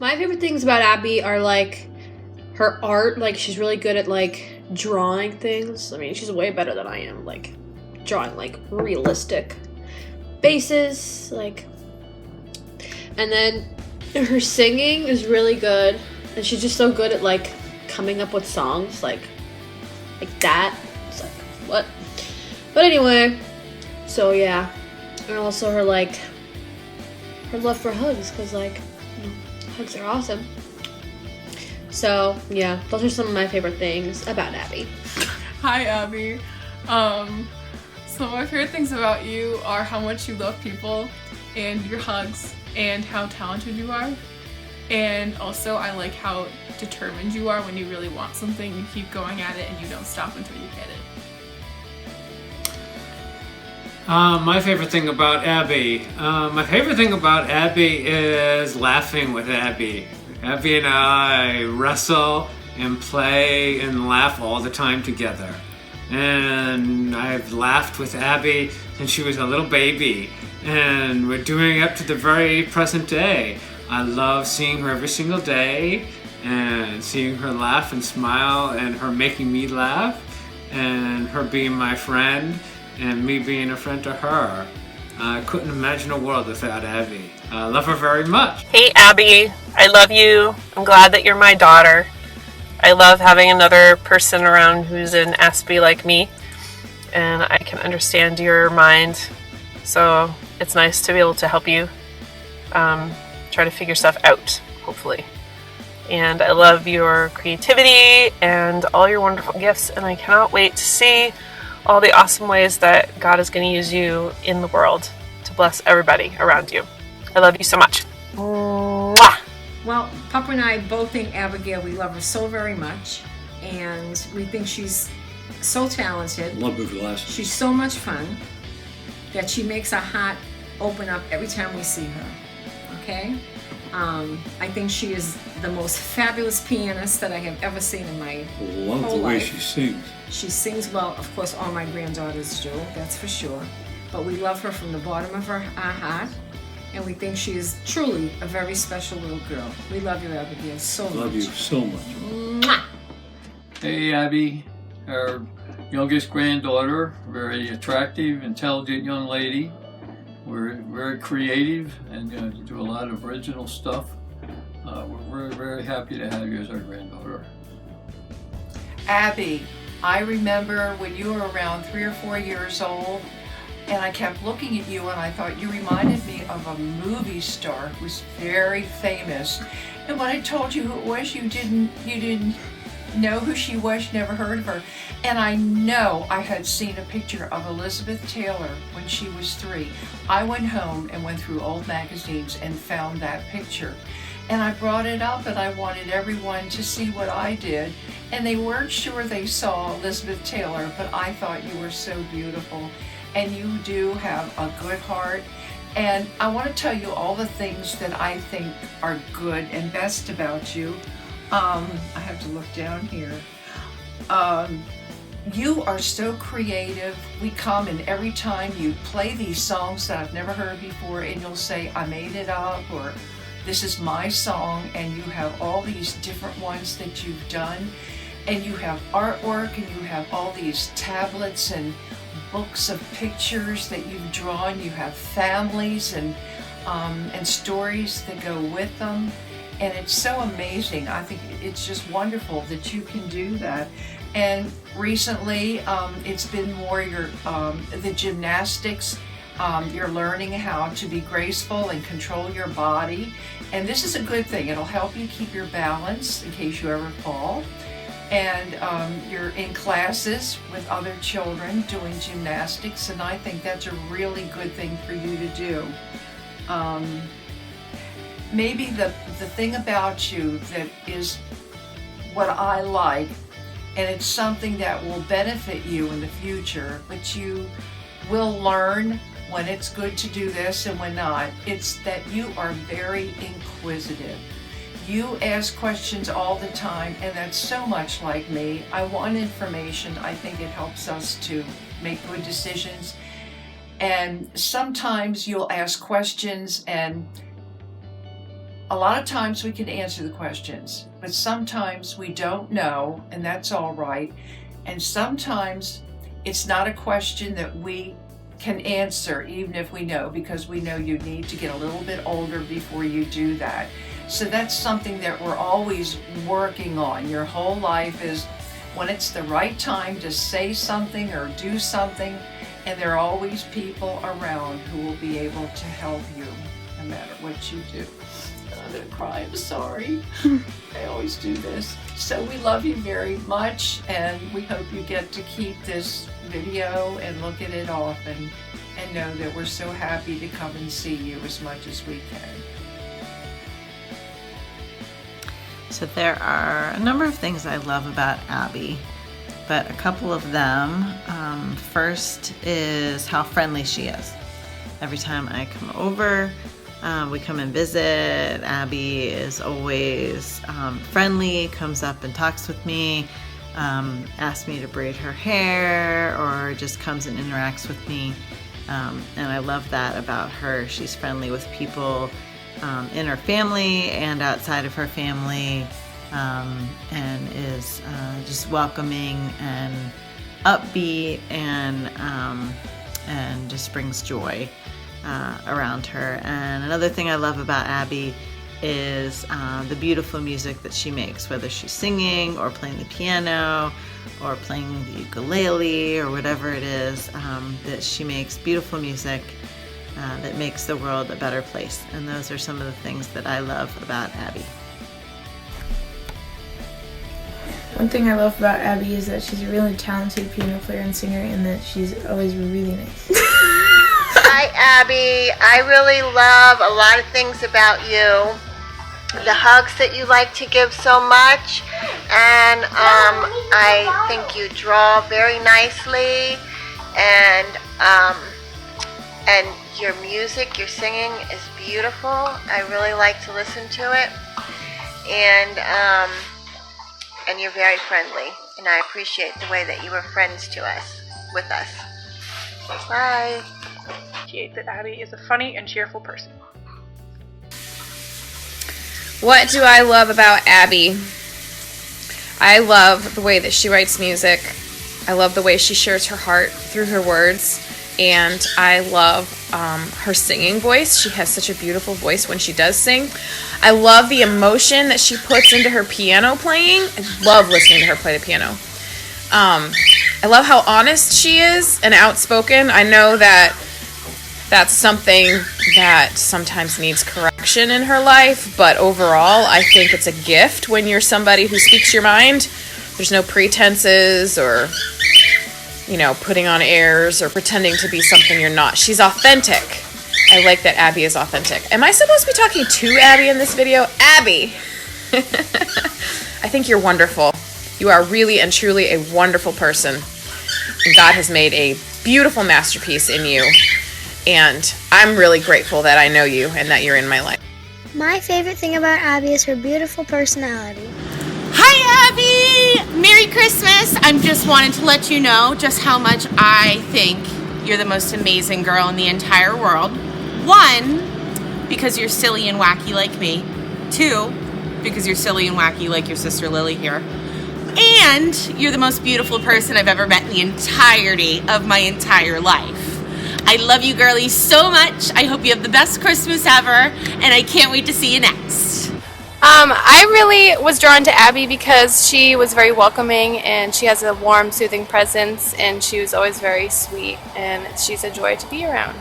My favorite things about Abby are like her art. Like she's really good at like drawing things. I mean, she's way better than I am. Like drawing like realistic faces. Like, and then her singing is really good, and she's just so good at like coming up with songs like that. It's like what? But anyway, so yeah, and also her like her love for hugs, because like hugs are awesome. So yeah, those are some of my favorite things about Abby. Hi, Abby. So my favorite things about you are how much you love people and your hugs and how talented you are. And also I like how determined you are when you really want something. You keep going at it and you don't stop until you get it. My favorite thing about Abbey. My favorite thing about Abbey is laughing with Abbey. Abbey and I wrestle and play and laugh all the time together. And I've laughed with Abbey since she was a little baby. And we're doing it up to the very present day. I love seeing her every single day and seeing her laugh and smile and her making me laugh and her being my friend and me being a friend to her. I couldn't imagine a world without Abbey. I love her very much. Hey Abby, I love you. I'm glad that you're my daughter. I love having another person around who's an Aspie like me, and I can understand your mind. So it's nice to be able to help you try to figure stuff out, hopefully. And I love your creativity and all your wonderful gifts, and I cannot wait to see all the awesome ways that God is going to use you in the world to bless everybody around you. I love you so much. Mwah! Well, Papa and I both think Abigail, we love her so very much, and we think she's so talented. Love her glasses. She's so much fun that she makes our heart open up every time we see her. Okay? I think she is the most fabulous pianist that I have ever seen in my Love whole the way life. she sings. She sings well. Of course, all my granddaughters do, that's for sure. But we love her from the bottom of our heart, and we think she is truly a very special little girl. We love you, Abigail, so much. Love you so much. Mwah! Hey, Abby, our youngest granddaughter, very attractive, intelligent young lady. We're very creative and do a lot of original stuff. We're very, very happy to have you as our granddaughter. Abby, I remember when you were around 3 or 4 years old, and I kept looking at you and I thought you reminded me of a movie star who was very famous. And when I told you who it was, you didn't know who she was, never heard of her. And I know I had seen a picture of Elizabeth Taylor when she was 3. I went home and went through old magazines and found that picture. And I brought it up and I wanted everyone to see what I did. And they weren't sure they saw Elizabeth Taylor, but I thought you were so beautiful. And you do have a good heart. And I want to tell you all the things that I think are good and best about you. I have to look down here. You are so creative. We come and every time you play these songs that I've never heard before, and you'll say, I made it up, or this is my song, and you have all these different ones that you've done, and you have artwork, and you have all these tablets and books of pictures that you've drawn. You have families and stories that go with them. And it's so amazing. I think it's just wonderful that you can do that. And recently, it's been more the gymnastics. You're learning how to be graceful and control your body. And this is a good thing. It'll help you keep your balance in case you ever fall. And you're in classes with other children doing gymnastics. And I think that's a really good thing for you to do. Maybe the thing about you that is what I like, and it's something that will benefit you in the future, but you will learn when it's good to do this and when not. It's that you are very inquisitive. You ask questions all the time, and that's so much like me. I want information. I think it helps us to make good decisions. And sometimes you'll ask questions and a lot of times we can answer the questions, but sometimes we don't know, and that's all right. And sometimes it's not a question that we can answer, even if we know, because we know you need to get a little bit older before you do that. So that's something that we're always working on. Your whole life is when it's the right time to say something or do something, and there are always people around who will be able to help you no matter what you do. I'm gonna cry, I'm sorry. I always do this. So we love you very much, and we hope you get to keep this video and look at it often, and know that we're so happy to come and see you as much as we can. So there are a number of things I love about Abbey, but a couple of them. First is how friendly she is. Every time I come over, we come and visit. Abbey is always friendly, comes up and talks with me, asks me to braid her hair, or just comes and interacts with me. And I love that about her. She's friendly with people in her family and outside of her family, and is just welcoming and upbeat, and just brings joy around her. And another thing I love about Abbey is the beautiful music that she makes, whether she's singing or playing the piano or playing the ukulele or whatever it is, that she makes beautiful music that makes the world a better place. And those are some of the things that I love about Abbey. One thing I love about Abbey is that she's a really talented piano player and singer, and that she's always really nice. Hi, Abbey. I really love a lot of things about you. The hugs that you like to give so much, and I think you draw very nicely, and your music, your singing is beautiful. I really like to listen to it, and you're very friendly, and I appreciate the way that you were friends to us, with us. Bye. Appreciate that Abbey is a funny and cheerful person. What do I love about Abbey? I love the way that she writes music. I love the way she shares her heart through her words. And I love her singing voice. She has such a beautiful voice when she does sing. I love the emotion that she puts into her piano playing. I love listening to her play the piano. I love how honest she is and outspoken. I know that that's something that sometimes needs correction in her life, but overall, I think it's a gift when you're somebody who speaks your mind. There's no pretenses or, putting on airs or pretending to be something you're not. She's authentic. I like that Abbey is authentic. Am I supposed to be talking to Abbey in this video? Abbey! I think you're wonderful. You are really and truly a wonderful person. And God has made a beautiful masterpiece in you. And I'm really grateful that I know you and that you're in my life. My favorite thing about Abbey is her beautiful personality. Hi, Abbey! Merry Christmas! I just wanted to let you know just how much I think you're the most amazing girl in the entire world. 1, because you're silly and wacky like me. 2, because you're silly and wacky like your sister Lily here. And you're the most beautiful person I've ever met in the entirety of my entire life. I love you, girlie, so much. I hope you have the best Christmas ever, and I can't wait to see you next. I really was drawn to Abbey because she was very welcoming, and she has a warm, soothing presence, and she was always very sweet, and she's a joy to be around.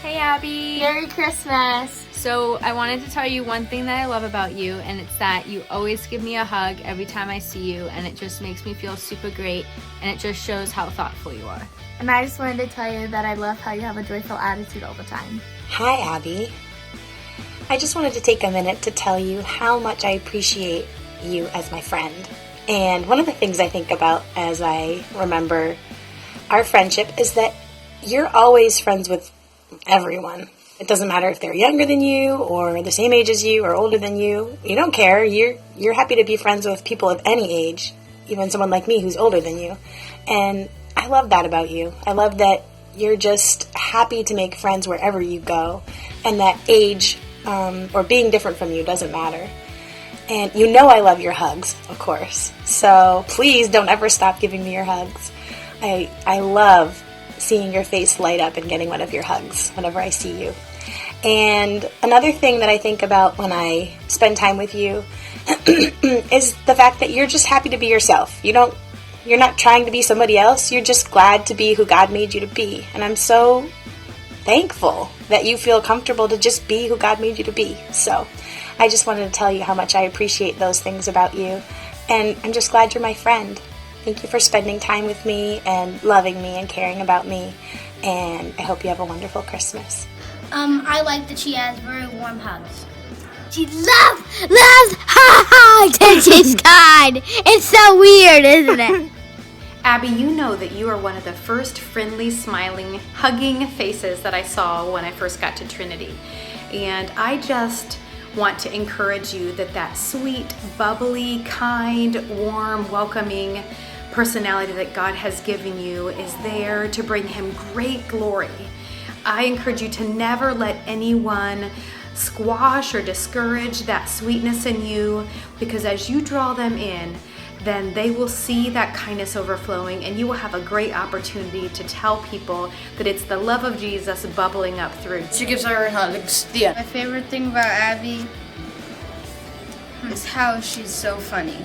Hey, Abbey. Merry Christmas. So I wanted to tell you one thing that I love about you, and it's that you always give me a hug every time I see you, and it just makes me feel super great, and it just shows how thoughtful you are. And I just wanted to tell you that I love how you have a joyful attitude all the time. Hi, Abbey. I just wanted to take a minute to tell you how much I appreciate you as my friend. And one of the things I think about as I remember our friendship is that you're always friends with everyone. It doesn't matter if they're younger than you or the same age as you or older than you. You don't care. You're happy to be friends with people of any age, even someone like me who's older than you. And I love that about you. I love that you're just happy to make friends wherever you go, and that age or being different from you doesn't matter. And you know I love your hugs, of course. So please don't ever stop giving me your hugs. I love seeing your face light up and getting one of your hugs whenever I see you. And another thing that I think about when I spend time with you is the fact that you're just happy to be yourself. You're not trying to be somebody else. You're just glad to be who God made you to be. And I'm so thankful that you feel comfortable to just be who God made you to be. So I just wanted to tell you how much I appreciate those things about you. And I'm just glad you're my friend. Thank you for spending time with me and loving me and caring about me. And I hope you have a wonderful Christmas. I like that she has very warm hugs. She loves hugs and she's kind. It's so weird, isn't it? Abby, you know that you are one of the first friendly, smiling, hugging faces that I saw when I first got to Trinity. And I just want to encourage you that sweet, bubbly, kind, warm, welcoming personality that God has given you is there to bring Him great glory. I encourage you to never let anyone squash or discourage that sweetness in you, because as you draw them in, then they will see that kindness overflowing, and you will have a great opportunity to tell people that it's the love of Jesus bubbling up through. She gives her hugs. Yeah. My favorite thing about Abby is how she's so funny.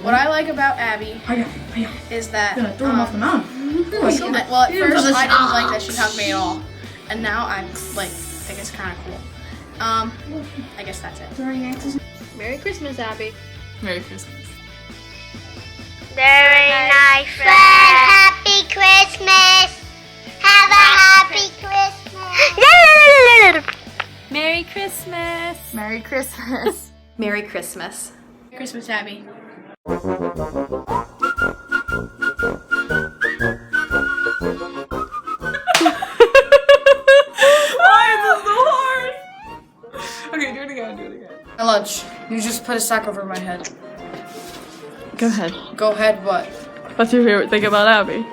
What I like about Abby is that throw him off the mountain. well, at first I didn't like that she hugged me at all, and now I think it's kind of cool. I guess that's it. Merry Christmas, Abby. Merry Christmas. Very nice friend. Happy Christmas. Have a happy Christmas. Merry Christmas. Merry Christmas. Merry Christmas. Merry Christmas, Abby. Okay, do it again. My lunch. You just put a sack over my head. Go ahead. Go ahead, what? What's your favorite thing about Abby?